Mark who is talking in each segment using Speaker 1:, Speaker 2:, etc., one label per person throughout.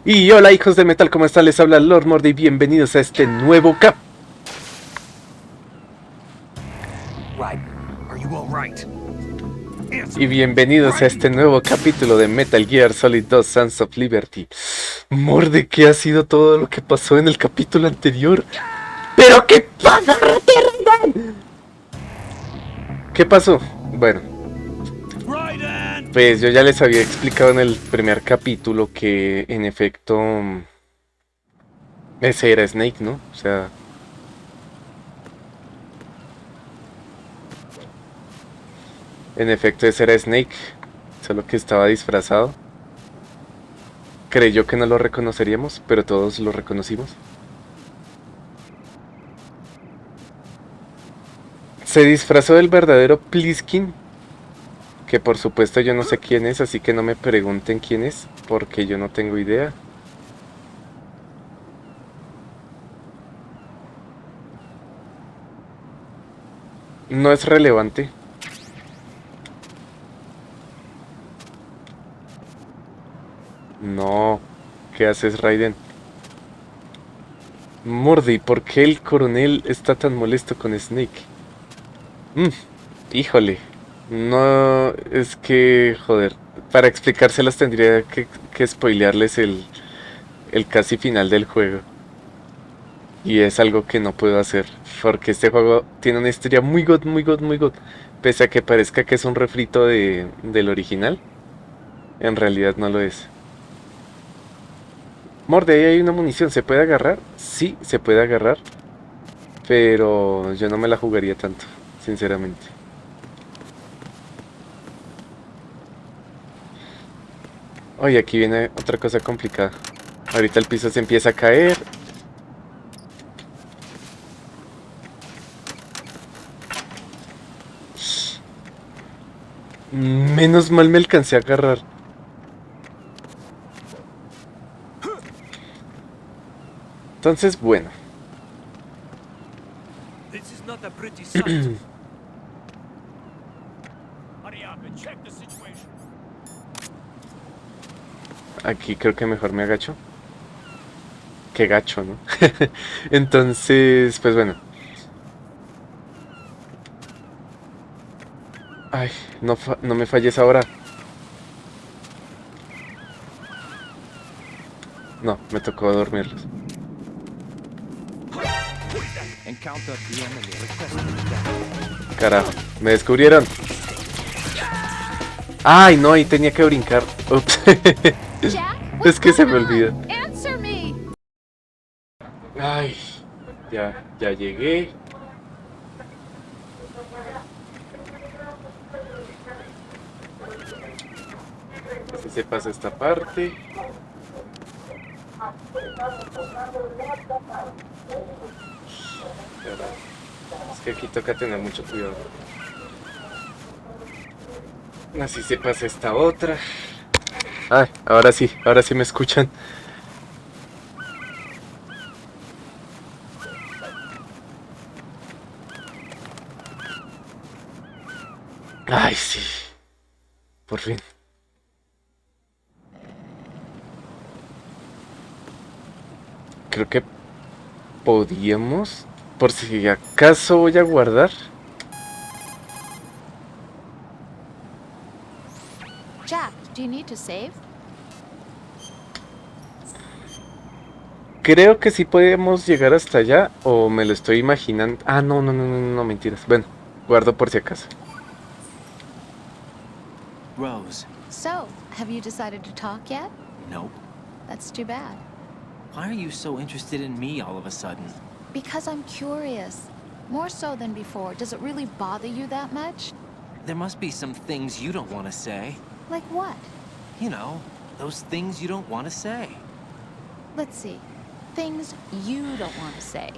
Speaker 1: Y hola hijos de metal, ¿cómo están? Les habla Lord Mord y bienvenidos a este nuevo bienvenidos a este nuevo capítulo de Metal Gear Solid 2 Sons of Liberty. Morde, ¿qué ha sido todo lo que pasó en el capítulo anterior? ¿Pero qué pasa? ¿Qué pasó? Bueno, pues yo ya les había explicado en el primer capítulo que en efecto ese era Snake, ¿no? O sea, en efecto ese era Snake, solo que estaba disfrazado. Creyó que no lo reconoceríamos, pero todos lo reconocimos. Se disfrazó del verdadero Pliskin, que por supuesto yo no sé quién es, así que no me pregunten quién es, porque yo no tengo idea. No es relevante. No, ¿qué haces, Raiden? Mordi, ¿por qué el coronel está tan molesto con Snake? Híjole. No, es que, joder, para explicárselas tendría que spoilearles el casi final del juego. Y es algo que no puedo hacer, porque este juego tiene una historia muy god, muy god, muy god. Pese a que parezca que es un refrito del original, en realidad no lo es. Morde, ahí hay una munición, ¿se puede agarrar? Sí, se puede agarrar, pero yo no me la jugaría tanto, sinceramente. Oye, aquí viene otra cosa complicada. Ahorita el piso se empieza a caer. Menos mal me alcancé a agarrar. Entonces, bueno. Aquí creo que mejor me agacho. Qué gacho, ¿no? Entonces, pues bueno. Ay, no me falles ahora. No, me tocó dormirlos. Carajo, me descubrieron. Ay, no, ahí tenía que brincar. Ups. Es que se me olvida. Ay, ya llegué. Así se pasa esta parte. Es que aquí toca tener mucho cuidado. Así se pasa esta otra. Ay, ahora sí me escuchan. Ay, sí. Por fin. Creo que podíamos. Por si acaso voy a guardar.
Speaker 2: Jack, do you need to save?
Speaker 1: Creo que sí podemos llegar hasta allá. O me lo estoy imaginando. Ah, no, mentiras. Bueno, guardo por si acaso.
Speaker 3: Rose.
Speaker 2: So, have you decided to talk yet?
Speaker 3: Nope.
Speaker 2: That's too bad.
Speaker 3: Why are you so interested in me all of a sudden?
Speaker 2: Because I'm curious. More so than before. Does it really bother you that much?
Speaker 3: There must be some things you don't want to say.
Speaker 2: Like what?
Speaker 3: You know, those things you don't want to say.
Speaker 2: Let's see. Things you don't want to say.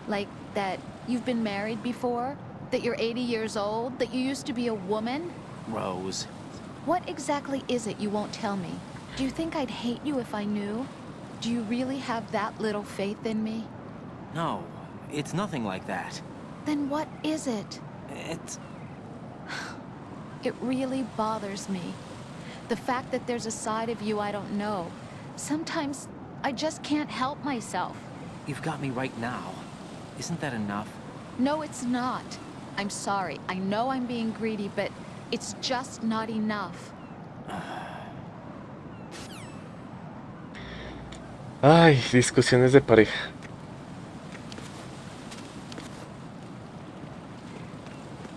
Speaker 2: Like that you've been married before? That you're 80 years old? That you used to be a woman?
Speaker 3: Rose.
Speaker 2: What exactly is it you won't tell me? Do you think I'd hate you if I knew? Do you really have that little faith in me?
Speaker 3: No, it's nothing like that.
Speaker 2: Then what is it?
Speaker 3: It's...
Speaker 2: It really bothers me. The fact that there's a side of you I don't know. Sometimes I just can't help myself.
Speaker 3: You've got me right now. Isn't that enough?
Speaker 2: No, it's not. I'm sorry. I know I'm being greedy, but it's just not enough.
Speaker 1: Ay, discusiones de pareja.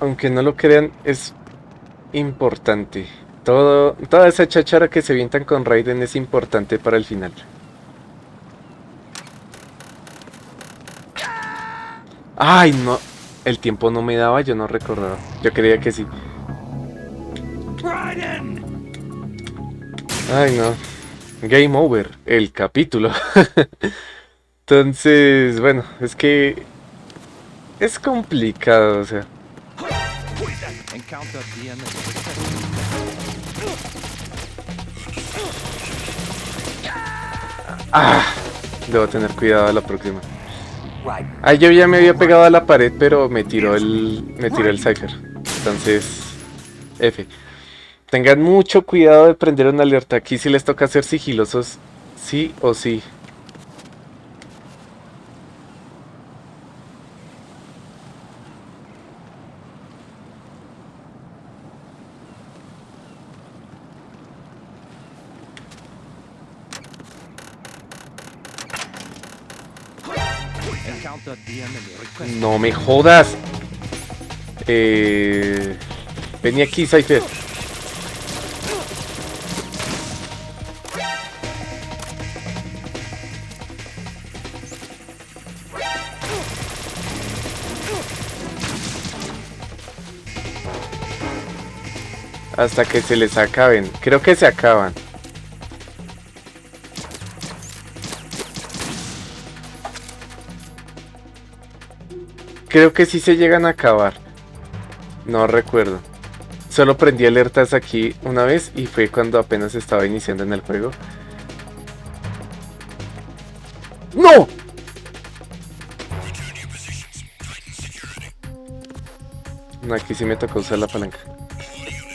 Speaker 1: Aunque no lo crean, es importante. Toda esa cháchara que se avientan con Raiden es importante para el final. Ay, no. El tiempo no me daba, yo no recordaba. Yo creía que sí. Ay, no. Game over. El capítulo. Entonces, bueno, es que es complicado, o sea. Ah, debo tener cuidado a la próxima. Ah, yo ya me había pegado a la pared, pero me tiró el Cypher. Entonces, F. Tengan mucho cuidado de prender una alerta. Aquí sí les toca ser sigilosos, sí o sí. No me jodas. Vení aquí, Cypher. Hasta que se les acaben. Creo que se acaban. Creo que sí se llegan a acabar. No recuerdo. Solo prendí alertas aquí una vez y fue cuando apenas estaba iniciando en el juego. ¡No! No, aquí sí me tocó usar la palanca.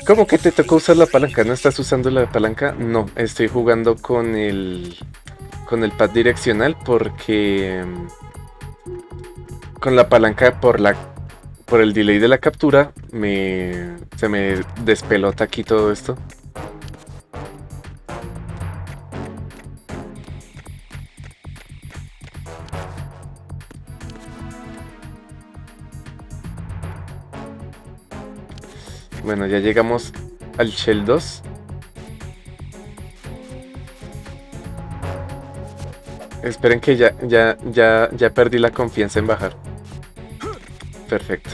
Speaker 1: ¿Cómo que te tocó usar la palanca? ¿No estás usando la palanca? No, estoy jugando con el pad direccional porque con la palanca por el delay de la captura se me despelota aquí todo esto. Bueno, ya llegamos al Shell 2. Esperen que ya perdí la confianza en bajar. Perfecto.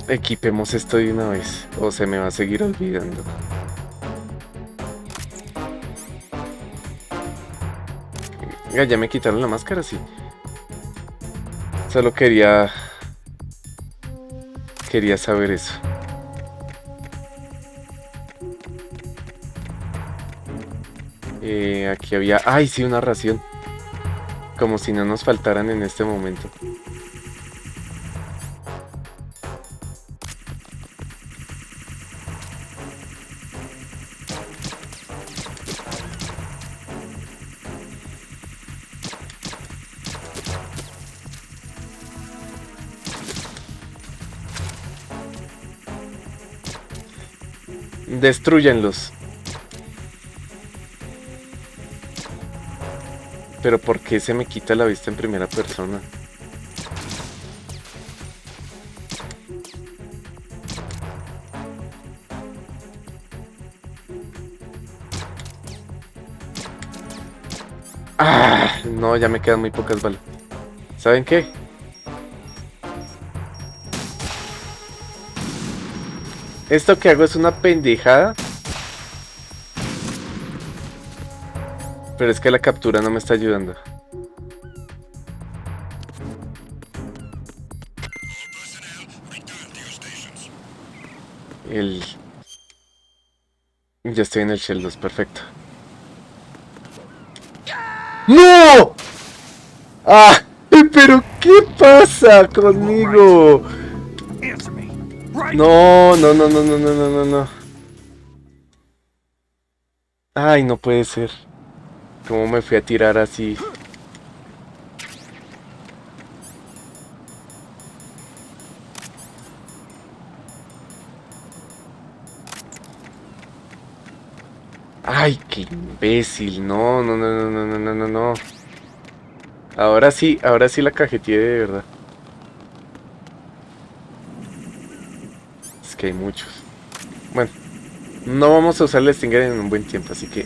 Speaker 1: Equipemos esto de una vez, o se me va a seguir olvidando. Ya me quitaron la máscara, sí. Solo quería saber eso. Aquí había... ¡Ay, sí! Una ración. Como si no nos faltaran en este momento. Destrúyanlos. Pero ¿por qué se me quita la vista en primera persona? Ah, no, ya me quedan muy pocas balas. ¿Saben qué? Esto que hago es una pendejada. Pero es que la captura no me está ayudando. El... Ya estoy en el Shell 2, perfecto. ¡No! ¡Ah! ¿Pero qué pasa conmigo?
Speaker 3: Answer me. Right.
Speaker 1: No, no, no, no, no, no, no, no, no. Ay, no puede ser. ¿Cómo me fui a tirar así? Ay, qué imbécil. No, no, no, no, no, no, no, no, no. Ahora sí la cajeteé de verdad. Es que hay muchos. Bueno, no vamos a usar el Stinger en un buen tiempo, así que...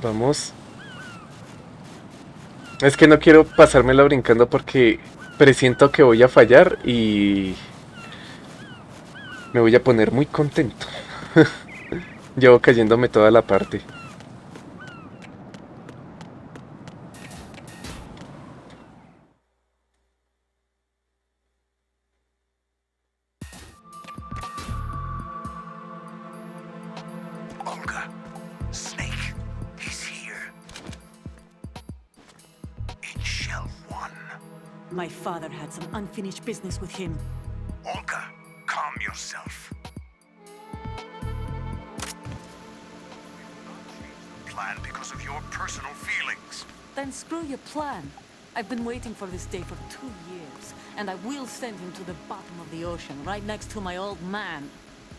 Speaker 1: Vamos. Es que no quiero pasármela brincando porque presiento que voy a fallar y me voy a poner muy contento. Llevo cayéndome toda la parte.
Speaker 4: Olga, Snake, he's here. In Shell 1.
Speaker 5: My father had some unfinished business with him.
Speaker 4: Olga, calm yourself. Plan because of your personal feelings.
Speaker 5: Then screw your plan. I've been waiting for this day for 2 years, and I will send him to the bottom of the ocean, right next to my old man.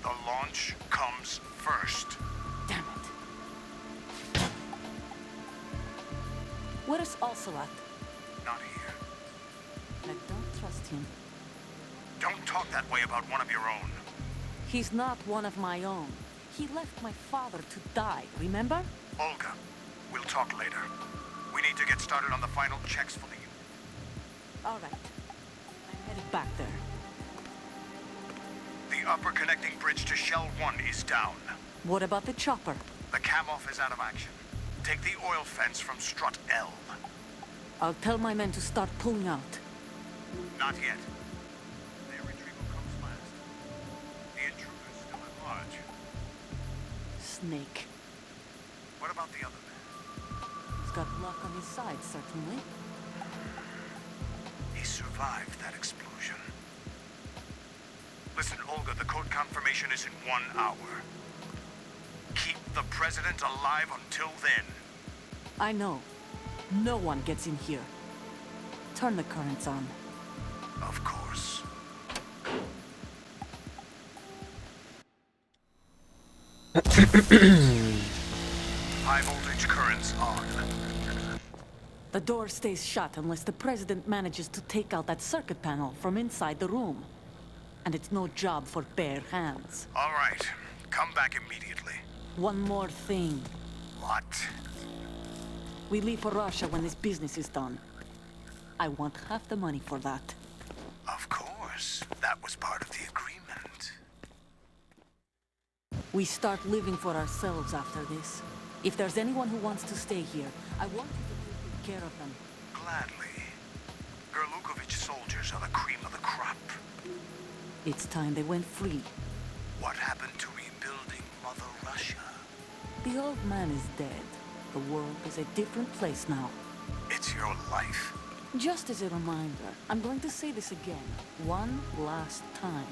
Speaker 4: The launch comes first.
Speaker 5: Damn it. Where is Ocelot?
Speaker 4: Not here.
Speaker 5: I don't trust him.
Speaker 4: Don't talk that way about one of your own.
Speaker 5: He's not one of my own. He left my father to die, remember?
Speaker 4: Olga, we'll talk later. We need to get started on the final checks for the unit.
Speaker 5: All right. I'm headed back there.
Speaker 4: The upper connecting bridge to Shell 1 is down.
Speaker 5: What about the chopper?
Speaker 4: The cam-off is out of action. Take the oil fence from strut L.
Speaker 5: I'll tell my men to start pulling out.
Speaker 4: Not yet. Their retrieval comes last. The intruder's still at large.
Speaker 5: Snake.
Speaker 4: What about the other man?
Speaker 5: He's got luck on his side, certainly.
Speaker 4: He survived that explosion. Listen, Olga, the code confirmation is in 1 hour. Keep the president alive until then.
Speaker 5: I know. No one gets in here. Turn the currents on.
Speaker 4: Of course. High voltage currents on.
Speaker 5: The door stays shut unless the president manages to take out that circuit panel from inside the room. And it's no job for bare hands.
Speaker 4: All right. Come back immediately.
Speaker 5: One more thing.
Speaker 4: What?
Speaker 5: We leave for Russia when this business is done. I want half the money for that.
Speaker 4: Of course. That was part of the agreement.
Speaker 5: We start living for ourselves after this. If there's anyone who wants to stay here, I want you to take good care of them.
Speaker 4: Gladly. Gerlukovich soldiers are the cream of the crop.
Speaker 5: It's time they went free.
Speaker 4: What happened to rebuilding Mother Russia?
Speaker 5: The old man is dead. The world is a different place now.
Speaker 4: It's your life.
Speaker 5: Just as a reminder, I'm going to say this again, one last time.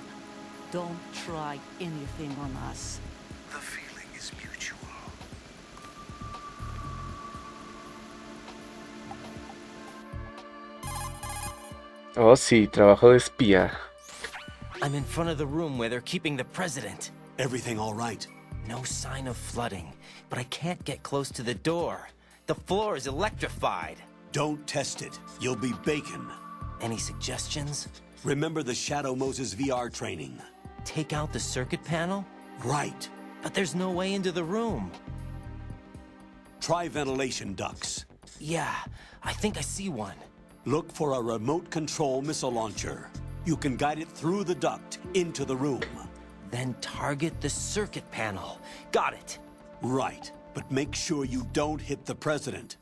Speaker 5: Don't try anything on us.
Speaker 4: The feeling is mutual.
Speaker 1: Oh, sí, trabajo de espía.
Speaker 3: I'm in front of the room where they're keeping the president.
Speaker 6: Everything all right?
Speaker 3: No sign of flooding, but I can't get close to the door. The floor is electrified.
Speaker 6: Don't test it. You'll be bacon.
Speaker 3: Any suggestions?
Speaker 6: Remember the Shadow Moses VR training?
Speaker 3: Take out the circuit panel?
Speaker 6: Right.
Speaker 3: But there's no way into the room.
Speaker 6: Try ventilation ducts.
Speaker 3: Yeah, I think I see one.
Speaker 6: Look for a remote control missile launcher. You can guide it through the duct into the room.
Speaker 3: Then target the circuit panel. Got it.
Speaker 6: Right, but make sure you don't hit the president.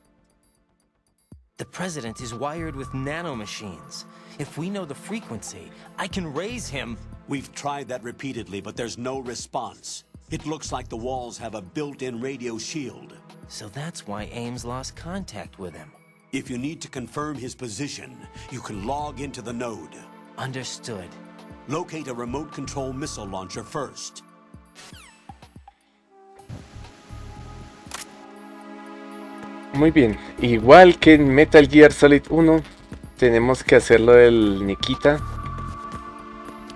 Speaker 3: The president is wired with nanomachines. If we know the frequency, I can raise him.
Speaker 6: We've tried that repeatedly, but there's no response. It looks like the walls have a built-in radio shield.
Speaker 3: So that's why Ames lost contact with him.
Speaker 6: If you need to confirm his position, you can log into the node.
Speaker 3: Understood.
Speaker 6: Locate a remote control missile launcher first.
Speaker 1: Muy bien, igual que en Metal Gear Solid 1, tenemos que hacerlo del Nikita.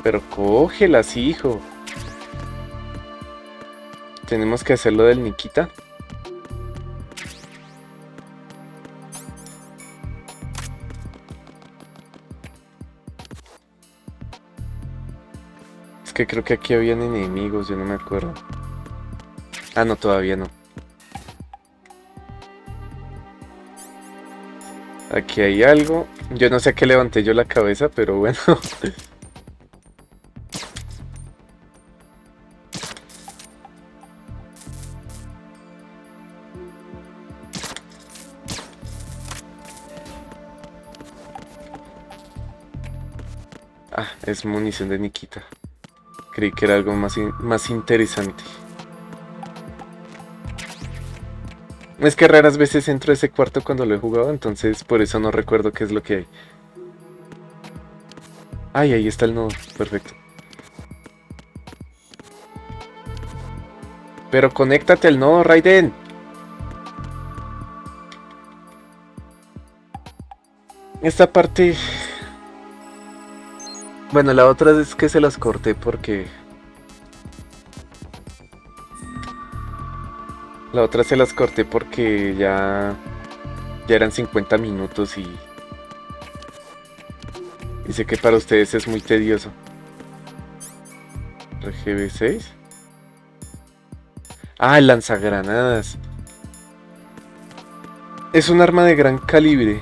Speaker 1: Pero cógelas, hijo. Tenemos que hacerlo del Nikita. Es que creo que aquí habían enemigos, yo no me acuerdo. Ah, no, todavía no. Aquí hay algo. Yo no sé a qué levanté yo la cabeza, pero bueno. Ah, es munición de Nikita. Creí que era algo más interesante. Es que raras veces entro a ese cuarto cuando lo he jugado, entonces por eso no recuerdo qué es lo que hay. Ay, ahí está el nodo, perfecto. Pero conéctate al nodo, Raiden. Esta parte... Bueno, la otra es que se las corté porque... La otra se las corté porque ya eran 50 minutos y sé que para ustedes es muy tedioso. RGB 6. Ah, el lanzagranadas. Es un arma de gran calibre.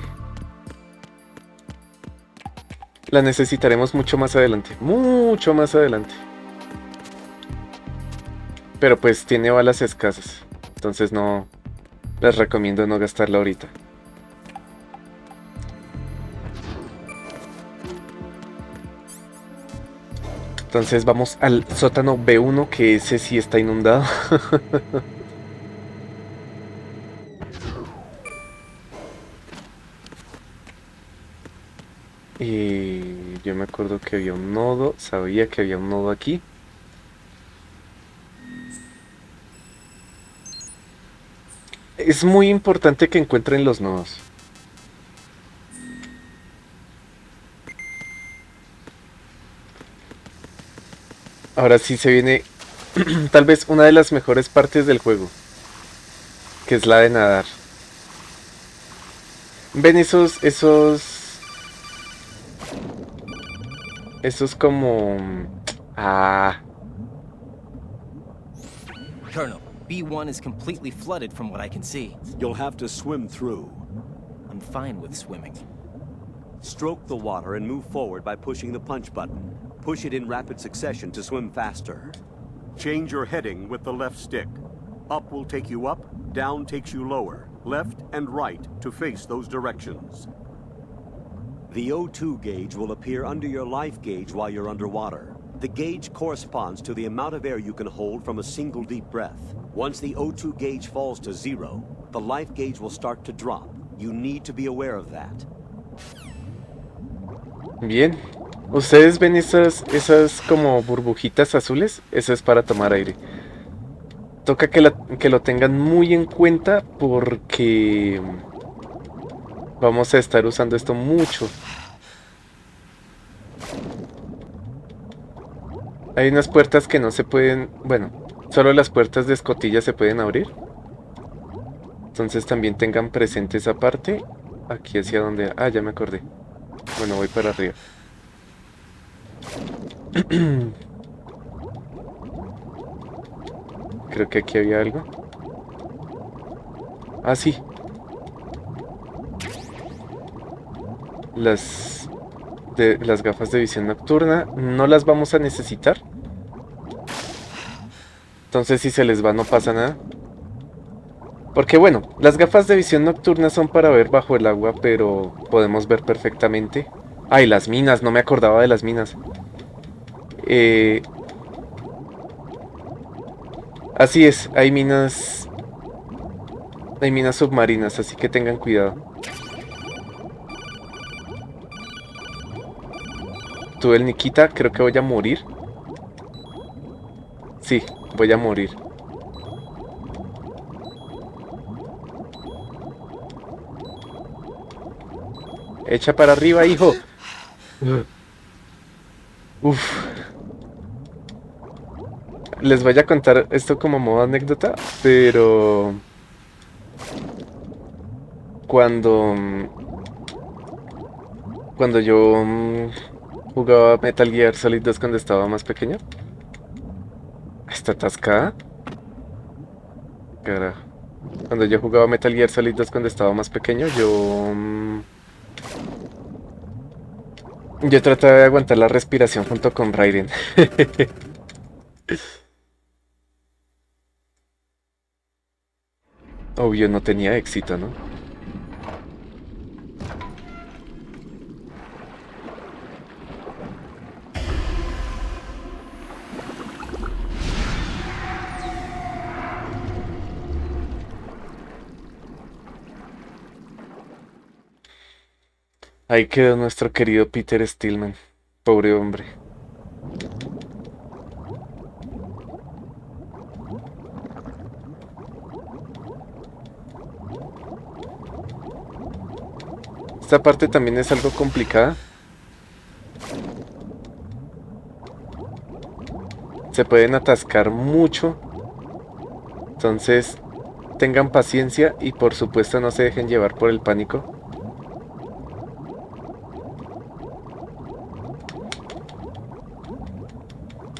Speaker 1: La necesitaremos mucho más adelante. Mucho más adelante. Pero pues tiene balas escasas. Entonces no les recomiendo no gastarla ahorita. Entonces vamos al sótano B1, que ese sí está inundado. Y yo me acuerdo que había un nodo, sabía que había un nodo aquí. Es muy importante que encuentren los nodos. Ahora sí se viene tal vez una de las mejores partes del juego, que es la de nadar. ¿Ven esos como... Ah...
Speaker 3: Colonel, B1 is completely flooded from what I can see.
Speaker 6: You'll have to swim through.
Speaker 3: I'm fine with swimming.
Speaker 6: Stroke the water and move forward by pushing the punch button. Push it in rapid succession to swim faster.
Speaker 4: Change your heading with the left stick. Up will take you up, down takes you lower, left and right to face those directions.
Speaker 6: The O2 gauge will appear under your life gauge while you're underwater. The gauge corresponds to the amount of air you can hold from a single deep breath. Once the O2 gauge falls to 0, the life gauge will start to drop. You need to be aware of that.
Speaker 1: Bien. ¿Ustedes ven esas como burbujitas azules? Eso es para tomar aire. Toca que lo tengan muy en cuenta porque vamos a estar usando esto mucho. Hay unas puertas que no se pueden... Bueno, solo las puertas de escotilla se pueden abrir. Entonces también tengan presente esa parte. Aquí hacia donde... Ah, ya me acordé. Bueno, voy para arriba. Creo que aquí había algo. Ah, sí. de las gafas de visión nocturna. No las vamos a necesitar. Entonces si se les va no pasa nada. Porque bueno, las gafas de visión nocturna son para ver bajo el agua, pero podemos ver perfectamente. Ay, las minas, no me acordaba de las minas. Así es, hay minas submarinas, así que tengan cuidado. Tú, el Nikita, creo que voy a morir. Sí, voy a morir. Echa para arriba, hijo. Uf. Les voy a contar esto como modo anécdota, pero cuando cuando yo jugaba Metal Gear Solid 2 cuando estaba más pequeño. ¿Está atascada? Carajo. Cuando yo jugaba Metal Gear Solid 2 cuando estaba más pequeño, yo trataba de aguantar la respiración junto con Raiden. Obvio no tenía éxito, ¿no? Ahí quedó nuestro querido Peter Stillman. Pobre hombre. Esta parte también es algo complicada. Se pueden atascar mucho. Entonces, tengan paciencia y por supuesto no se dejen llevar por el pánico.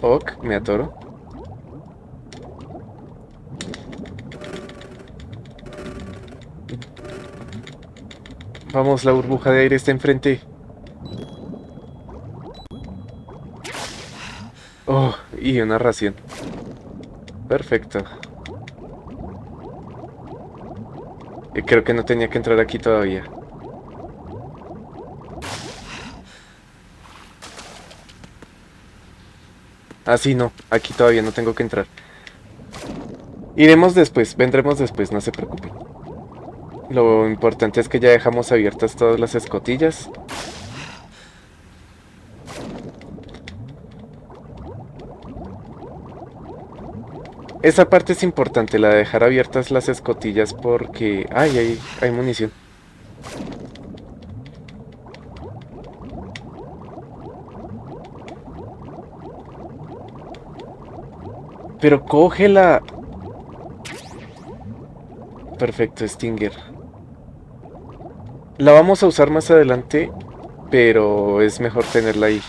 Speaker 1: Ok, me atoro. Vamos, la burbuja de aire está enfrente. Oh, y una ración. Perfecto. Y creo que no tenía que entrar aquí todavía. Ah, sí, no. Aquí todavía no tengo que entrar. Iremos después, vendremos después, no se preocupen. Lo importante es que ya dejamos abiertas todas las escotillas. Esa parte es importante, la de dejar abiertas las escotillas porque... ¡Ay, hay munición! Pero cógela. Perfecto, Stinger. La vamos a usar más adelante, pero es mejor tenerla ahí.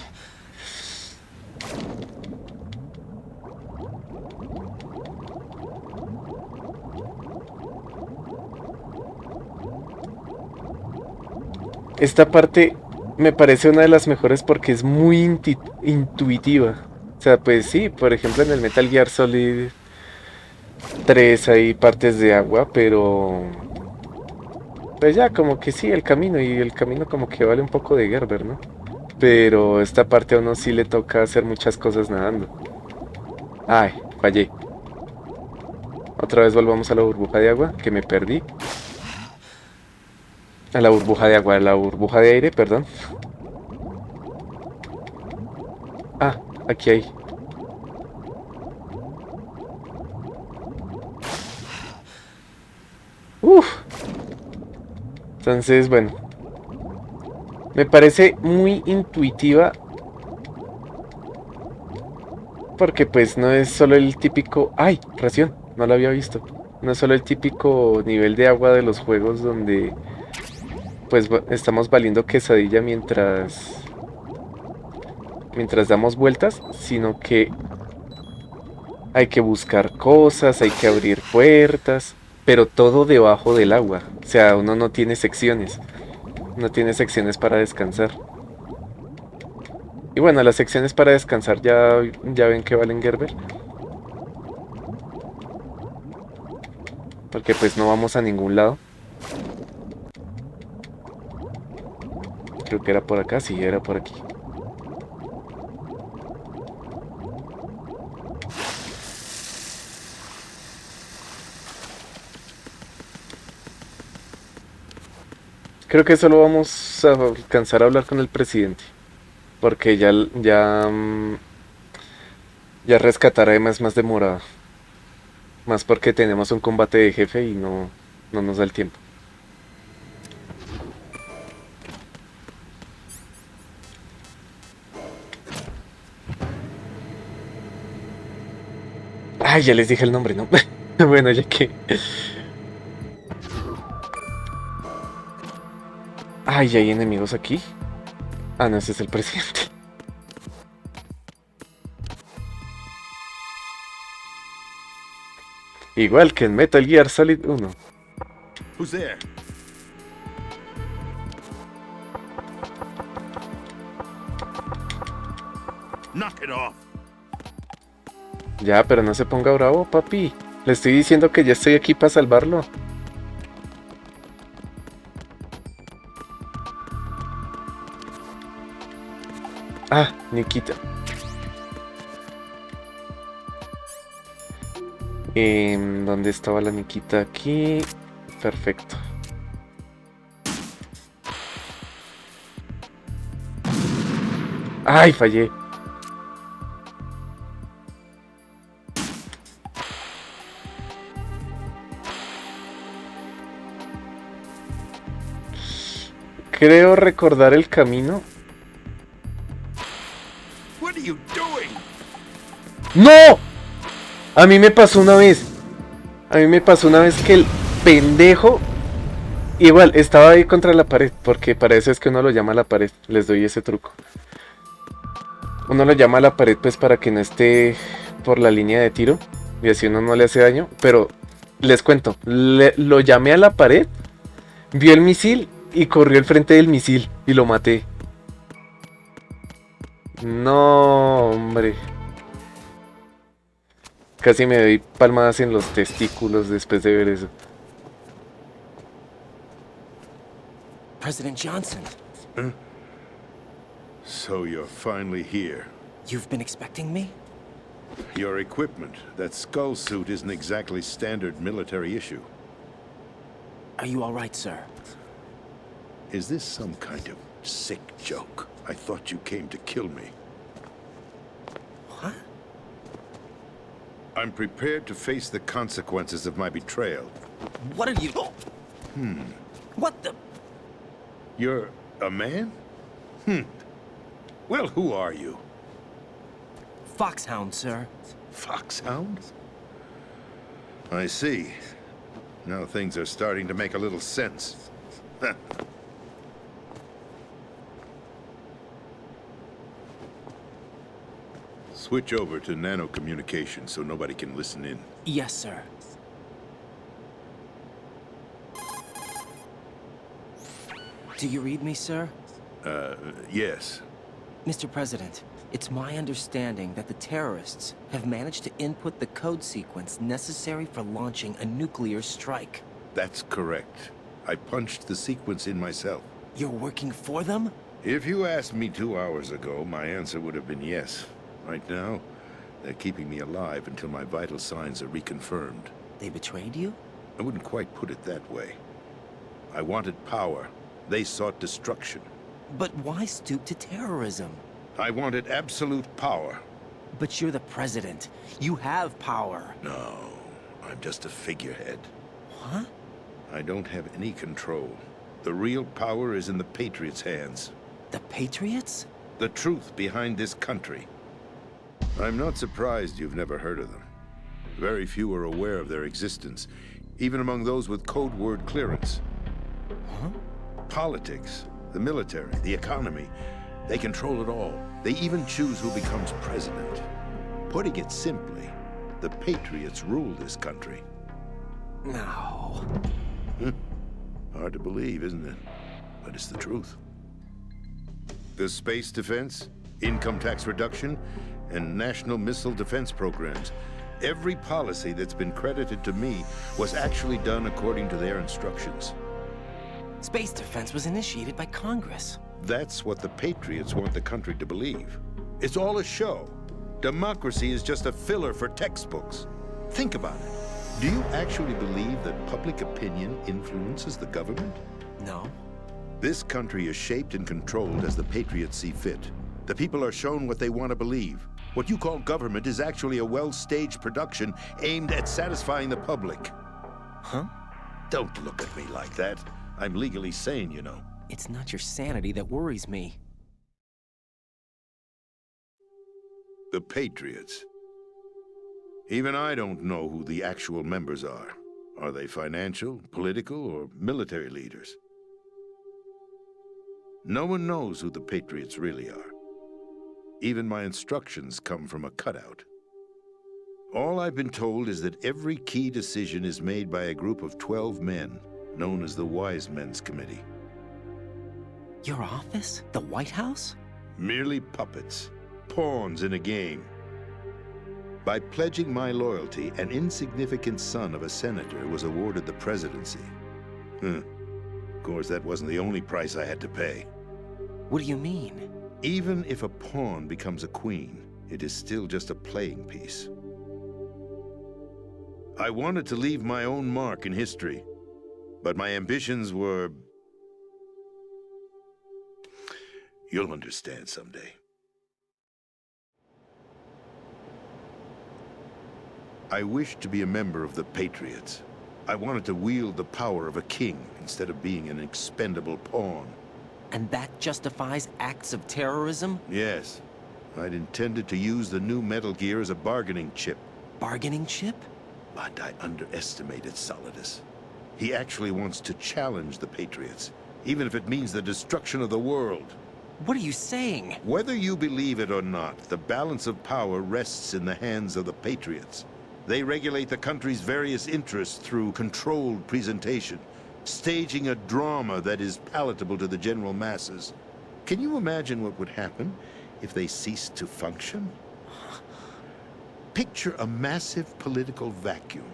Speaker 1: Esta parte me parece una de las mejores porque es muy intuitiva. O sea, pues sí, por ejemplo en el Metal Gear Solid 3 hay partes de agua, pero... Pues ya, como que sí, el camino, y el camino como que vale un poco de Gerber, ¿no? Pero esta parte a uno sí le toca hacer muchas cosas nadando. Ay, fallé. Otra vez volvamos a la burbuja de agua, que me perdí. A la burbuja de agua, a la burbuja de aire, perdón. Ah, aquí hay. Uf. Entonces, bueno. Me parece muy intuitiva. Porque pues no es solo el típico... ¡Ay! Ración, no lo había visto. No es solo el típico nivel de agua de los juegos donde... Pues estamos valiendo quesadilla mientras damos vueltas, sino que hay que buscar cosas, hay que abrir puertas, pero todo debajo del agua. O sea, uno no tiene secciones para descansar. Y bueno, las secciones para descansar ya ven que valen Gerber. Porque pues no vamos a ningún lado. Creo que era por acá, sí, era por aquí. Creo que solo vamos a alcanzar a hablar con el presidente. Porque ya rescatar además es más demorado. Más porque tenemos un combate de jefe y no nos da el tiempo. Ay, ya les dije el nombre, ¿no? Bueno, ya que... Ay, ¿ya hay enemigos aquí? Ah, no, ese es el presidente. Igual que en Metal Gear Solid 1.
Speaker 7: Who's there? Knock it off.
Speaker 1: Ya, pero no se ponga bravo, papi. Le estoy diciendo que ya estoy aquí para salvarlo. Ah, Nikita. ¿Dónde estaba la Nikita? Aquí. Perfecto. ¡Ay, fallé! Creo recordar el camino.
Speaker 7: What are you doing?
Speaker 1: ¡No! A mí me pasó una vez. A mí me pasó una vez que el pendejo... Igual, estaba ahí contra la pared. Porque para eso es que uno lo llama a la pared. Les doy ese truco. Uno lo llama a la pared pues para que no esté por la línea de tiro. Y así uno no le hace daño. Pero les cuento. Lo llamé a la pared. Vio el misil y corrió al frente del misil. Y lo maté. No, hombre. Casi me doy palmadas en los testículos después de ver eso.
Speaker 3: President Johnson,
Speaker 7: So you're finally here.
Speaker 3: you've been expecting me?
Speaker 7: Your equipment, that skull suit isn't exactly standard military issue.
Speaker 3: Are you all right, sir?
Speaker 7: Is this some kind of sick joke? I thought you came to kill me.
Speaker 3: What?
Speaker 7: I'm prepared to face the consequences of my betrayal.
Speaker 3: What are you... What the...
Speaker 7: You're a man? Well, who are you?
Speaker 3: Foxhound, sir.
Speaker 7: Foxhound? I see. Now things are starting to make a little sense. Switch over to nano-communication so nobody can listen in.
Speaker 3: Yes, sir. Do you read me, sir?
Speaker 7: Yes.
Speaker 3: Mr. President, it's my understanding that the terrorists have managed to input the code sequence necessary for launching a nuclear strike.
Speaker 7: That's correct. I punched the sequence in myself.
Speaker 3: You're working for them?
Speaker 7: If you asked me 2 hours ago, my answer would have been yes. Right now, they're keeping me alive until my vital signs are reconfirmed.
Speaker 3: They betrayed you?
Speaker 7: I wouldn't quite put it that way. I wanted power. They sought destruction.
Speaker 3: But why stoop to terrorism?
Speaker 7: I wanted absolute power.
Speaker 3: But you're the president. You have power.
Speaker 7: No, I'm just a figurehead.
Speaker 3: What?
Speaker 7: I don't have any control. The real power is in the Patriots' hands.
Speaker 3: The Patriots?
Speaker 7: The truth behind this country. I'm not surprised you've never heard of them. Very few are aware of their existence, even among those with code word clearance.
Speaker 3: Huh?
Speaker 7: Politics, the military, the economy, they control it all. They even choose who becomes president. Putting it simply, the Patriots rule this country.
Speaker 3: No.
Speaker 7: Hard to believe, isn't it? But it's the truth. The space defense, income tax reduction, and national missile defense programs. Every policy that's been credited to me was actually done according to their instructions.
Speaker 3: Space defense was initiated by Congress.
Speaker 7: That's what the Patriots want the country to believe. It's all a show. Democracy is just a filler for textbooks. Think about it. Do you actually believe that public opinion influences the government?
Speaker 3: No.
Speaker 7: This country is shaped and controlled as the Patriots see fit. The people are shown what they want to believe. What you call government is actually a well-staged production aimed at satisfying the public.
Speaker 3: Huh?
Speaker 7: Don't look at me like that. I'm legally sane, you know.
Speaker 3: It's not your sanity that worries me.
Speaker 7: The Patriots. Even I don't know who the actual members are. Are they financial, political, or military leaders? No one knows who the Patriots really are. Even my instructions come from a cutout. All I've been told is that every key decision is made by a group of 12 men, known as the Wise Men's Committee.
Speaker 3: Your office? The White House?
Speaker 7: Merely puppets, pawns in a game. By pledging my loyalty, an insignificant son of a senator was awarded the presidency. Of course, that wasn't the only price I had to pay.
Speaker 3: What do you mean?
Speaker 7: Even if a pawn becomes a queen, it is still just a playing piece. I wanted to leave my own mark in history, but my ambitions were... You'll understand someday. I wished to be a member of the Patriots. I wanted to wield the power of a king instead of being an expendable pawn.
Speaker 3: And that justifies acts of terrorism?
Speaker 7: Yes. I'd intended to use the new Metal Gear as a bargaining chip.
Speaker 3: Bargaining chip?
Speaker 7: But I underestimated Solidus. He actually wants to challenge the Patriots, even if it means the destruction of the world.
Speaker 3: What are you saying?
Speaker 7: Whether you believe it or not, the balance of power rests in the hands of the Patriots. They regulate the country's various interests through controlled presentation, staging a drama that is palatable to the general masses. Can you imagine what would happen if they ceased to function? Picture a massive political vacuum,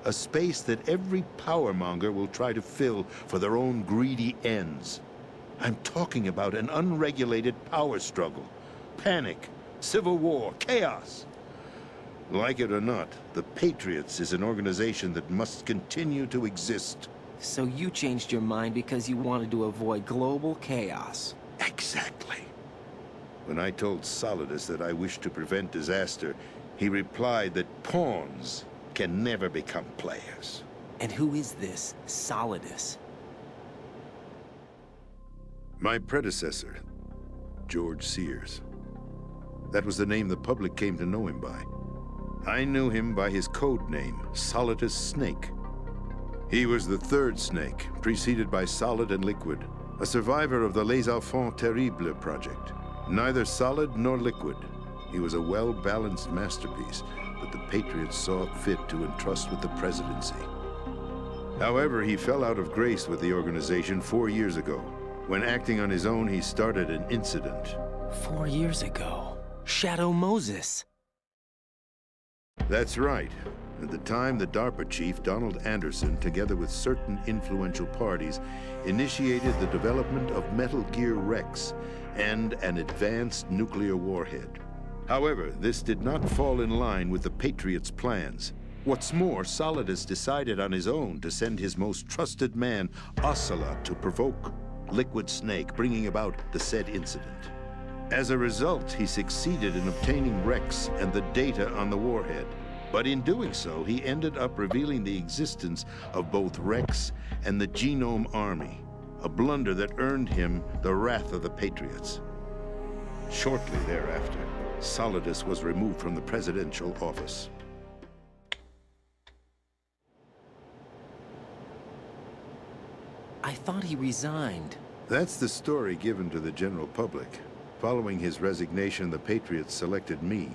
Speaker 7: a space that every powermonger will try to fill for their own greedy ends. I'm talking about an unregulated power struggle, panic, civil war, chaos. Like it or not, the Patriots is an organization that must continue to exist.
Speaker 3: So you changed your mind because you wanted to avoid global chaos.
Speaker 7: Exactly. When I told Solidus that I wished to prevent disaster, he replied that pawns can never become players.
Speaker 3: And who is this Solidus?
Speaker 7: My predecessor, George Sears. That was the name the public came to know him by. I knew him by his code name, Solidus Snake. He was the third snake, preceded by Solid and Liquid, a survivor of the Les Enfants Terribles project. Neither solid nor liquid, he was a well-balanced masterpiece that the Patriots saw fit to entrust with the presidency. However, he fell out of grace with the organization 4 years ago. When acting on his own, he started an incident.
Speaker 3: 4 years ago. Shadow Moses.
Speaker 7: That's right. At the time, the DARPA chief, Donald Anderson, together with certain influential parties, initiated the development of Metal Gear Rex and an advanced nuclear warhead. However, this did not fall in line with the Patriots' plans. What's more, Solidus decided on his own to send his most trusted man, Ocelot, to provoke Liquid Snake, bringing about the said incident. As a result, he succeeded in obtaining Rex and the data on the warhead. But in doing so, he ended up revealing the existence of both Rex and the Genome Army, a blunder that earned him the wrath of the Patriots. Shortly thereafter, Solidus was removed from the presidential office.
Speaker 3: I thought he resigned.
Speaker 7: That's the story given to the general public. Following his resignation, the Patriots selected me,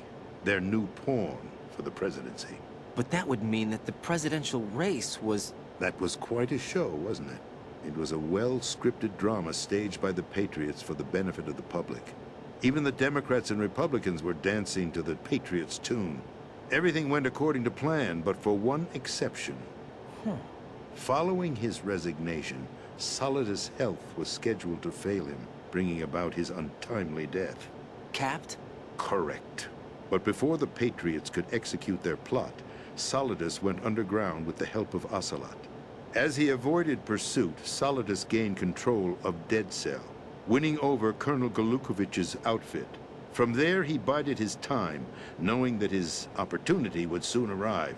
Speaker 7: their new pawn, for the presidency.
Speaker 3: But that would mean that the presidential race was...
Speaker 7: That was quite a show, wasn't it? It was a well-scripted drama staged by the Patriots for the benefit of the public. Even the Democrats and Republicans were dancing to the Patriots' tune. Everything went according to plan, but for one exception. Following his resignation, Solidus' health was scheduled to fail him, bringing about his untimely death.
Speaker 3: Capped?
Speaker 7: Correct. But before the Patriots could execute their plot, Solidus went underground with the help of Ocelot. As he avoided pursuit, Solidus gained control of Dead Cell, winning over Colonel Golukovich's outfit. From there, he bided his time, knowing that his opportunity would soon arrive.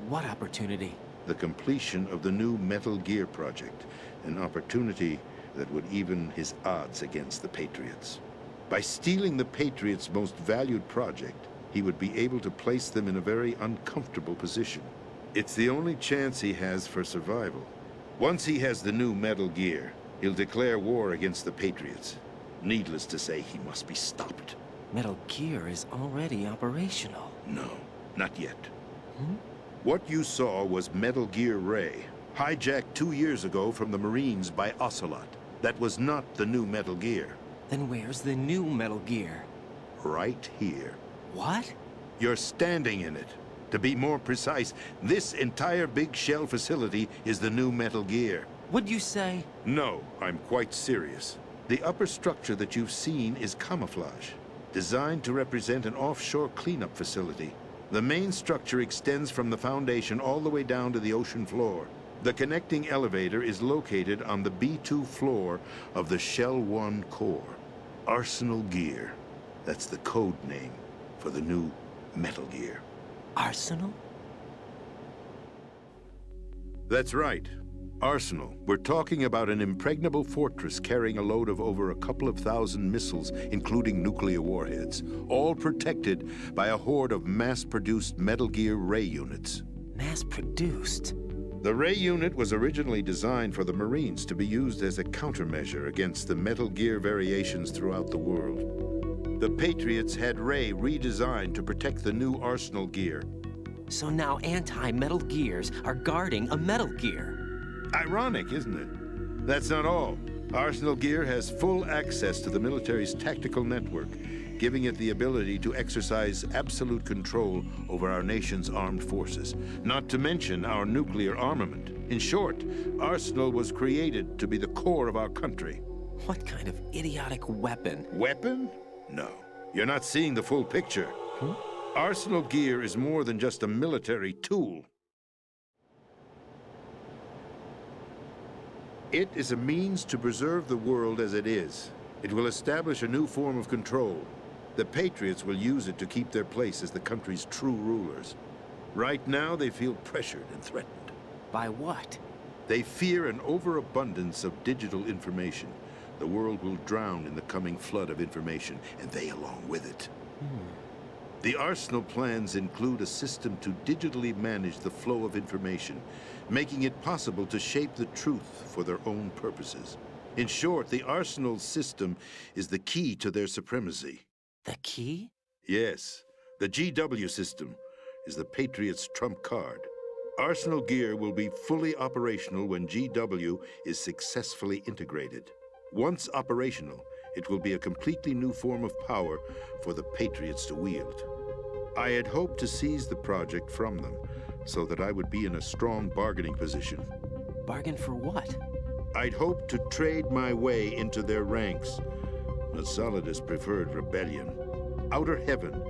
Speaker 3: What opportunity?
Speaker 7: The completion of the new Metal Gear project, an opportunity that would even his odds against the Patriots. By stealing the Patriots' most valued project, he would be able to place them in a very uncomfortable position. It's the only chance he has for survival. Once he has the new Metal Gear, he'll declare war against the Patriots. Needless to say, he must be stopped.
Speaker 3: Metal Gear is already operational.
Speaker 7: No, not yet. What you saw was Metal Gear Ray, hijacked 2 years ago from the Marines by Ocelot. That was not the new Metal Gear.
Speaker 3: Then where's the new Metal Gear?
Speaker 7: Right here.
Speaker 3: What?
Speaker 7: You're standing in it. To be more precise, this entire big shell facility is the new Metal Gear.
Speaker 3: What'd you say?
Speaker 7: No, I'm quite serious. The upper structure that you've seen is camouflage, designed to represent an offshore cleanup facility. The main structure extends from the foundation all the way down to the ocean floor. The connecting elevator is located on the B2 floor of the Shell 1 core. Arsenal Gear. That's the code name for the new Metal Gear.
Speaker 3: Arsenal?
Speaker 7: That's right. Arsenal. We're talking about an impregnable fortress carrying a load of over a couple of thousand missiles, including nuclear warheads, all protected by a horde of mass-produced Metal Gear Ray units.
Speaker 3: Mass-produced?
Speaker 7: The Ray unit was originally designed for the Marines to be used as a countermeasure against the Metal Gear variations throughout the world. The Patriots had Ray redesigned to protect the new Arsenal Gear.
Speaker 3: So now anti-Metal Gears are guarding a Metal Gear.
Speaker 7: Ironic, isn't it? That's not all. Arsenal Gear has full access to the military's tactical network, giving it the ability to exercise absolute control over our nation's armed forces, not to mention our nuclear armament. In short, Arsenal was created to be the core of our country.
Speaker 3: What kind of idiotic weapon?
Speaker 7: Weapon? No. You're not seeing the full picture. Arsenal Gear is more than just a military tool. It is a means to preserve the world as it is. It will establish a new form of control. The Patriots will use it to keep their place as the country's true rulers. Right now, they feel pressured and threatened.
Speaker 3: By what?
Speaker 7: They fear an overabundance of digital information. The world will drown in the coming flood of information, and they along with it. The Arsenal plans include a system to digitally manage the flow of information, making it possible to shape the truth for their own purposes. In short, the Arsenal system is the key to their supremacy.
Speaker 3: The key?
Speaker 7: Yes, the GW system is the Patriots' trump card. Arsenal Gear will be fully operational when GW is successfully integrated. Once operational, it will be a completely new form of power for the Patriots to wield. I had hoped to seize the project from them, so that I would be in a strong bargaining position.
Speaker 3: Bargain for what?
Speaker 7: I'd hoped to trade my way into their ranks, but Solidus preferred rebellion. Outer Heaven,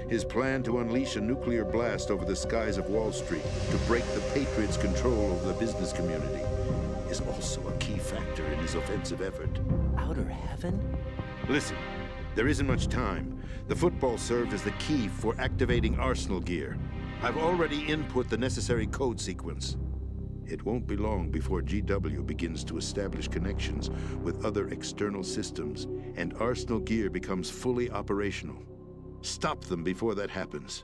Speaker 7: his plan to unleash a nuclear blast over the skies of Wall Street to break the Patriots' control over the business community, is also a key factor in his offensive effort.
Speaker 3: Outer Heaven?
Speaker 7: Listen, there isn't much time. The football served as the key for activating Arsenal Gear. I've already input the necessary code sequence. It won't be long before GW begins to establish connections with other external systems, and Arsenal Gear becomes fully operational. Stop them before that happens.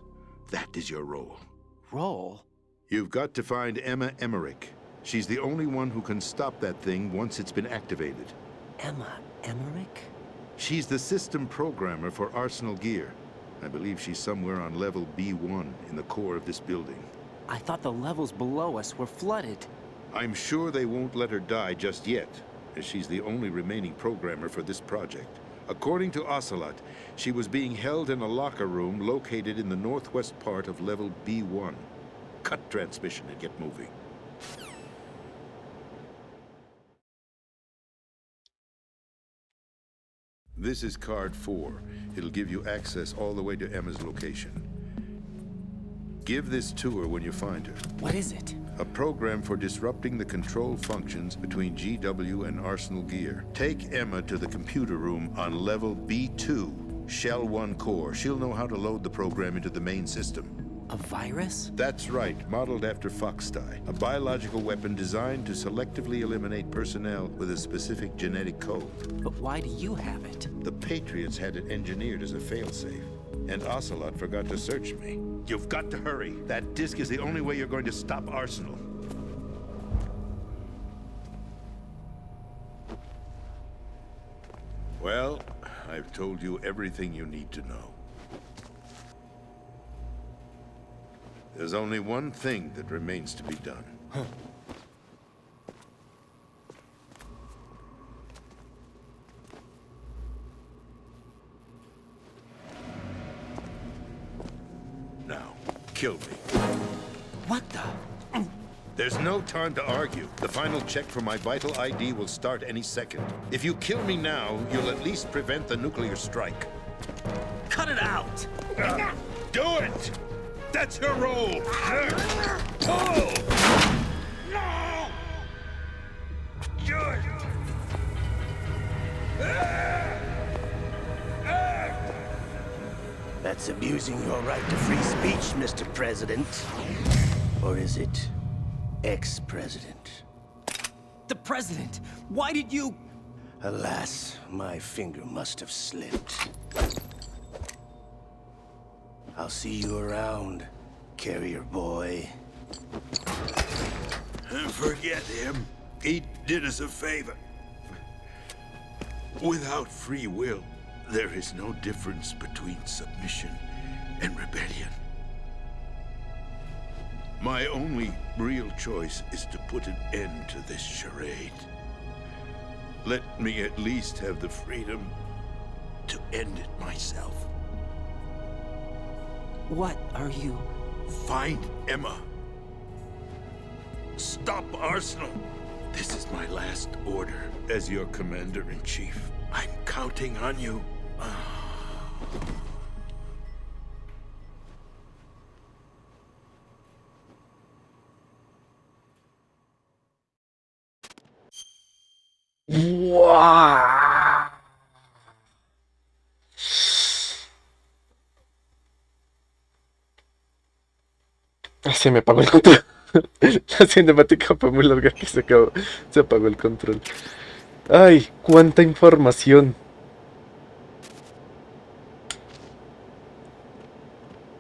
Speaker 7: That is your role.
Speaker 3: Role?
Speaker 7: You've got to find Emma Emmerich. She's the only one who can stop that thing once it's been activated.
Speaker 3: Emma Emmerich?
Speaker 7: She's the system programmer for Arsenal Gear. I believe she's somewhere on level B1 in the core of this building.
Speaker 3: I thought the levels below us were flooded.
Speaker 7: I'm sure they won't let her die just yet, as she's the only remaining programmer for this project. According to Ocelot, she was being held in a locker room located in the northwest part of level B1. Cut transmission and get moving. This is card 4. It'll give you access all the way to Emma's location. Give this to her when you find her.
Speaker 3: What is it?
Speaker 7: A program for disrupting the control functions between GW and Arsenal Gear. Take Emma to the computer room on level B2, Shell 1 core. She'll know how to load the program into the main system.
Speaker 3: A virus?
Speaker 7: That's right, modeled after Foxdie. A biological weapon designed to selectively eliminate personnel with a specific genetic code.
Speaker 3: But why do you have it?
Speaker 7: The Patriots had it engineered as a failsafe. And Ocelot forgot to search me. You've got to hurry. That disk is the only way you're going to stop Arsenal. Well, I've told you everything you need to know. There's only one thing that remains to be done. Now, kill me.
Speaker 3: What the?
Speaker 7: There's no time to argue. The final check for my vital ID will start any second. If you kill me now, you'll at least prevent the nuclear strike.
Speaker 3: Cut it out!
Speaker 7: Do it! That's your role! Pull! No! Do it!
Speaker 8: That's abusing your right to free speech, Mr. President. Or is it ex-president?
Speaker 3: The president! Why did you...
Speaker 8: Alas, my finger must have slipped. I'll see you around, carrier boy.
Speaker 7: Forget him. He did us a favor. Without free will, there is no difference between submission and rebellion. My only real choice is to put an end to this charade. Let me at least have the freedom to end it myself.
Speaker 3: What are you...
Speaker 7: Find Emma. Stop Arsenal. This is my last order as your commander-in-chief. I'm counting on you.
Speaker 1: ¡Wow! Se me apagó el control. La cinemática fue muy larga que se acabó. Se apagó el control. ¡Ay! ¡Cuánta información!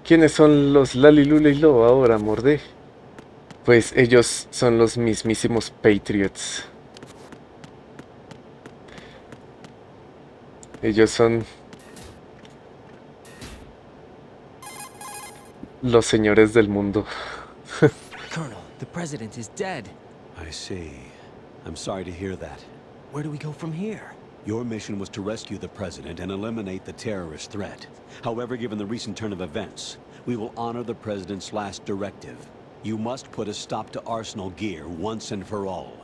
Speaker 1: ¿Quiénes son los Lali, Lula y Lo ahora, Mordé? Pues ellos son los mismísimos Patriots. Ellos son los señores del mundo.
Speaker 3: Colonel, the president is dead.
Speaker 6: I see. I'm sorry to hear that.
Speaker 3: Where do we go from here?
Speaker 6: Your mission was to rescue the president and eliminate the terrorist threat. However, given the recent turn of events, we will honor the president's last directive. You must put a stop to Arsenal Gear once and for all.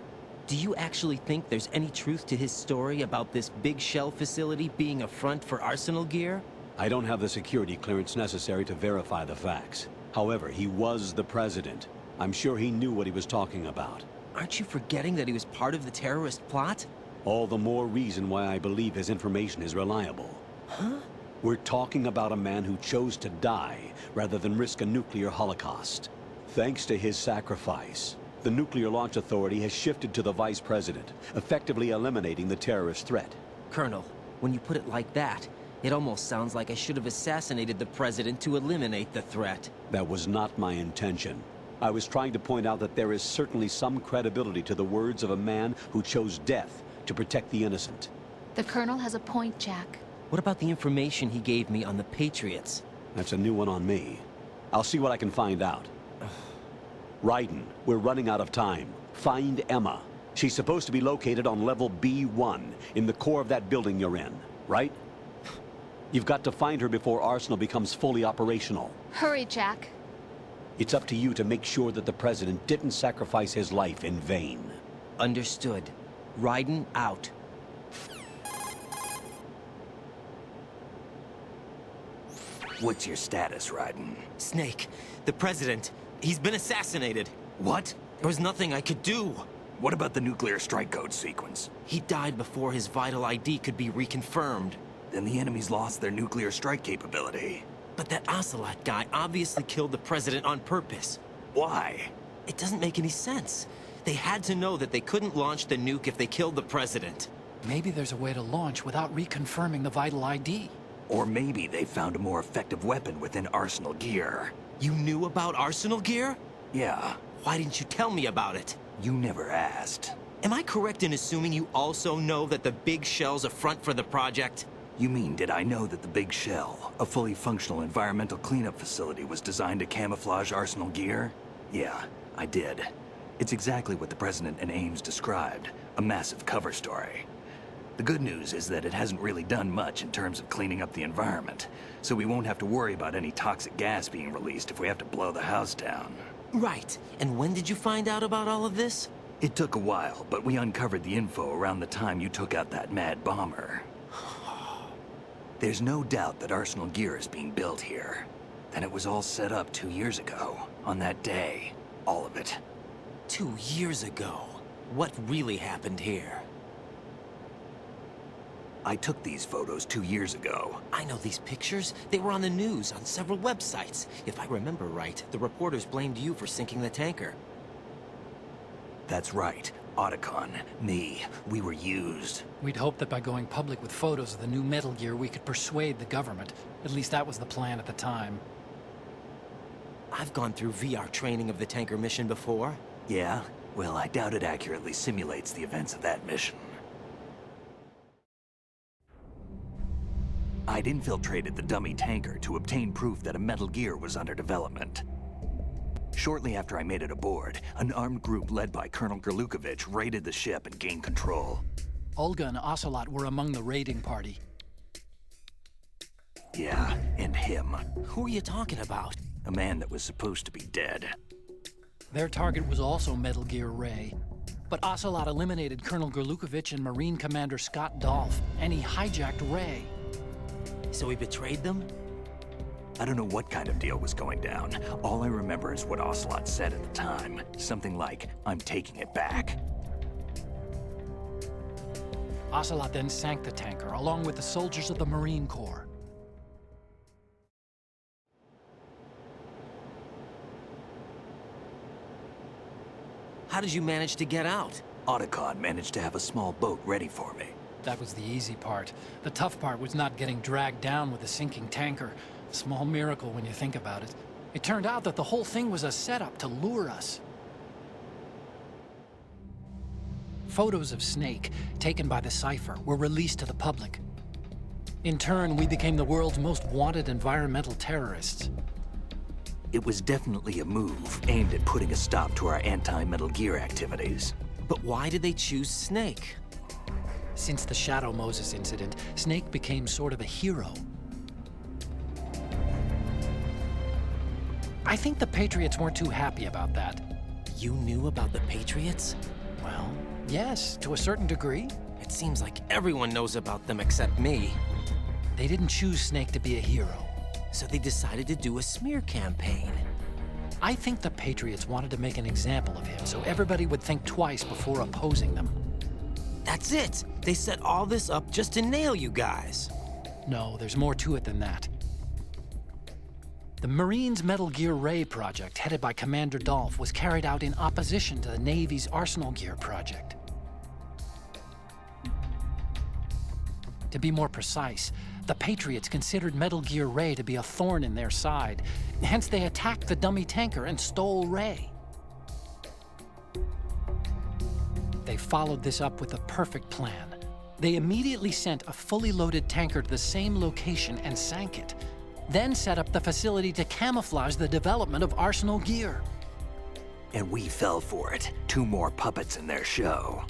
Speaker 3: Do you actually think there's any truth to his story about this big shell facility being a front for Arsenal Gear?
Speaker 6: I don't have the security clearance necessary to verify the facts. However, he was the president. I'm sure he knew what he was talking about.
Speaker 3: Aren't you forgetting that he was part of the terrorist plot?
Speaker 6: All the more reason why I believe his information is reliable.
Speaker 3: Huh?
Speaker 6: We're talking about a man who chose to die rather than risk a nuclear holocaust. Thanks to his sacrifice, the Nuclear Launch Authority has shifted to the Vice President, effectively eliminating the terrorist threat.
Speaker 3: Colonel, when you put it like that, it almost sounds like I should have assassinated the president to eliminate the threat.
Speaker 6: That was not my intention. I was trying to point out that there is certainly some credibility to the words of a man who chose death to protect the innocent.
Speaker 2: The Colonel has a point, Jack.
Speaker 3: What about the information he gave me on the Patriots?
Speaker 6: That's a new one on me. I'll see what I can find out. Raiden, we're running out of time. Find Emma. She's supposed to be located on level B1, in the core of that building you're in. right? You've got to find her before Arsenal becomes fully operational.
Speaker 2: Hurry, Jack.
Speaker 6: It's up to you to make sure that the President didn't sacrifice his life in vain.
Speaker 3: Understood. Raiden out.
Speaker 8: What's your status, Raiden?
Speaker 3: Snake, the president, he's been assassinated.
Speaker 8: What?
Speaker 3: There was nothing I could do.
Speaker 8: What about the nuclear strike code sequence?
Speaker 3: He died before his vital ID could be reconfirmed.
Speaker 8: Then the enemy's lost their nuclear strike capability.
Speaker 3: But that Ocelot guy obviously killed the president on purpose.
Speaker 8: Why?
Speaker 3: It doesn't make any sense. They had to know that they couldn't launch the nuke if they killed the president.
Speaker 9: Maybe there's a way to launch without reconfirming the vital ID.
Speaker 8: Or maybe they found a more effective weapon within Arsenal gear.
Speaker 3: You knew about Arsenal gear?
Speaker 8: Yeah,
Speaker 3: Why didn't you tell me about it?
Speaker 8: you never asked.
Speaker 3: Am I correct in assuming you also know that the big shell's a front for the project?
Speaker 8: You mean, did I know that the Big Shell, a fully functional environmental cleanup facility, was designed to camouflage Arsenal gear? Yeah, I did. It's exactly what the President and Ames described, a massive cover story. The good news is that it hasn't really done much in terms of cleaning up the environment, so we won't have to worry about any toxic gas being released if we have to blow the house down.
Speaker 3: Right. And when did you find out about all of this?
Speaker 8: It took a while, but we uncovered the info around the time you took out that mad bomber. There's no doubt that Arsenal gear is being built here. And it was all set up 2 years ago, on that day. All of it.
Speaker 3: 2 years ago. What really happened here?
Speaker 8: I took these photos 2 years ago.
Speaker 3: I know these pictures. They were on the news, on several websites. If I remember right, the reporters blamed you for sinking the tanker.
Speaker 8: That's right. Otacon, me, we were used.
Speaker 9: We'd hoped that by going public with photos of the new Metal Gear, we could persuade the government. At least that was the plan at the time.
Speaker 3: I've gone through VR training of the tanker mission before.
Speaker 8: Yeah? Well, I doubt it accurately simulates the events of that mission. I'd infiltrated the dummy tanker to obtain proof that a Metal Gear was under development. Shortly after I made it aboard, an armed group led by Colonel Gerlukovich raided the ship and gained control.
Speaker 9: Olga and Ocelot were among the raiding party.
Speaker 8: Yeah, and him.
Speaker 3: Who are you talking about?
Speaker 8: A man that was supposed to be dead.
Speaker 9: Their target was also Metal Gear Ray. But Ocelot eliminated Colonel Gerlukovich and Marine Commander Scott Dolph, and he hijacked Ray.
Speaker 3: So he betrayed them?
Speaker 8: I don't know what kind of deal was going down. All I remember is what Ocelot said at the time. Something like, "I'm taking it back."
Speaker 9: Ocelot then sank the tanker, along with the soldiers of the Marine Corps.
Speaker 3: How did you manage to get out?
Speaker 8: Otacon managed to have a small boat ready for me.
Speaker 9: That was the easy part. The tough part was not getting dragged down with the sinking tanker. Small miracle when you think about it. It turned out that the whole thing was a setup to lure us. Photos of Snake, taken by the Cypher, were released to the public. In turn, we became the world's most wanted environmental terrorists.
Speaker 8: It was definitely a move aimed at putting a stop to our anti-Metal Gear activities.
Speaker 3: But why did they choose Snake?
Speaker 9: Since the Shadow Moses incident, Snake became sort of a hero. I think the Patriots weren't too happy about that.
Speaker 3: You knew about the Patriots?
Speaker 9: Well, yes, to a certain degree.
Speaker 3: It seems like everyone knows about them except me.
Speaker 9: They didn't choose Snake to be a hero.
Speaker 3: So they decided to do a smear campaign.
Speaker 9: I think the Patriots wanted to make an example of him so everybody would think twice before opposing them.
Speaker 3: That's it! They set all this up just to nail you guys.
Speaker 9: No, there's more to it than that. The Marines' Metal Gear Ray project, headed by Commander Dolph, was carried out in opposition to the Navy's Arsenal Gear project. To be more precise, the Patriots considered Metal Gear Ray to be a thorn in their side. Hence, they attacked the dummy tanker and stole Ray. They followed this up with a perfect plan. They immediately sent a fully loaded tanker to the same location and sank it. Then set up the facility to camouflage the development of Arsenal Gear.
Speaker 8: And we fell for it. 2 more puppets in their show.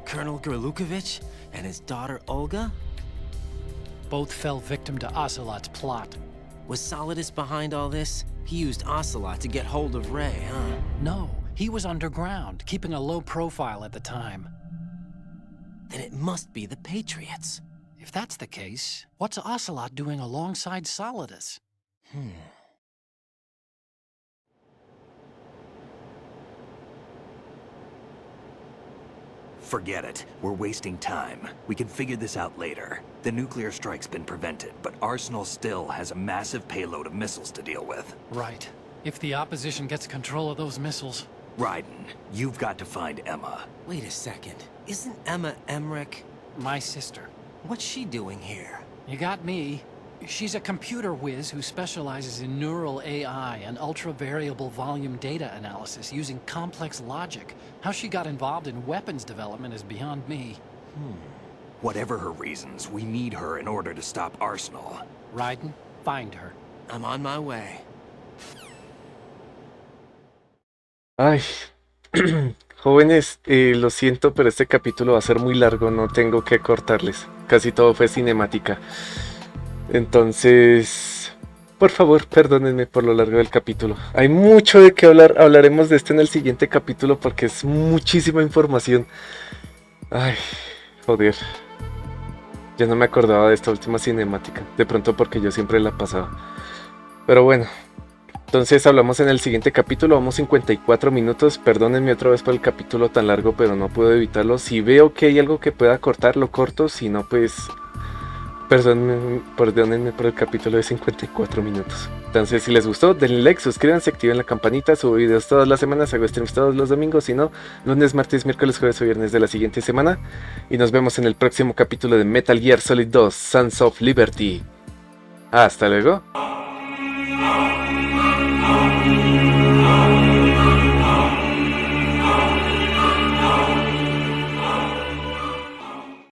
Speaker 3: Colonel Gerlukovich and his daughter Olga?
Speaker 9: Both fell victim to Ocelot's plot.
Speaker 3: Was Solidus behind all this? He used Ocelot to get hold of Ray, huh?
Speaker 9: No, he was underground, keeping a low profile at the time.
Speaker 3: Then it must be the Patriots.
Speaker 9: If that's the case, what's Ocelot doing alongside Solidus?
Speaker 8: Forget it. We're wasting time. We can figure this out later. The nuclear strike's been prevented, but Arsenal still has a massive payload of missiles to deal with.
Speaker 9: Right. If the opposition gets control of those missiles...
Speaker 8: Raiden, you've got to find Emma.
Speaker 3: Wait a second. Isn't Emma Emmerich?
Speaker 9: My sister.
Speaker 3: What's she doing here?
Speaker 9: You got me. She's a computer whiz who specializes in neural AI and ultra-variable volume data analysis using complex logic. How she got involved in weapons development is beyond me.
Speaker 8: Whatever her reasons, we need her in order to stop Arsenal.
Speaker 9: Raiden, find her.
Speaker 3: I'm on my way.
Speaker 1: Ay, jóvenes, lo siento, pero este capítulo va a ser muy largo, no tengo que cortarles. Casi todo fue cinemática. Entonces, por favor, perdónenme por lo largo del capítulo. Hay mucho de qué hablar, hablaremos de esto en el siguiente capítulo porque es muchísima información. Ay, joder. Ya no me acordaba de esta última cinemática, de pronto porque yo siempre la pasaba. Pero bueno, entonces hablamos en el siguiente capítulo, vamos 54 minutos. Perdónenme otra vez por el capítulo tan largo, pero no puedo evitarlo. Si veo que hay algo que pueda cortar, lo corto, si no, pues... Perdónenme por el capítulo de 54 minutos. Entonces, si les gustó, denle like, suscríbanse, activen la campanita. Subo videos todas las semanas, hago streams todos los domingos. Si no, lunes, martes, miércoles, jueves o viernes de la siguiente semana. Y nos vemos en el próximo capítulo de Metal Gear Solid 2, Sons of Liberty. Hasta luego.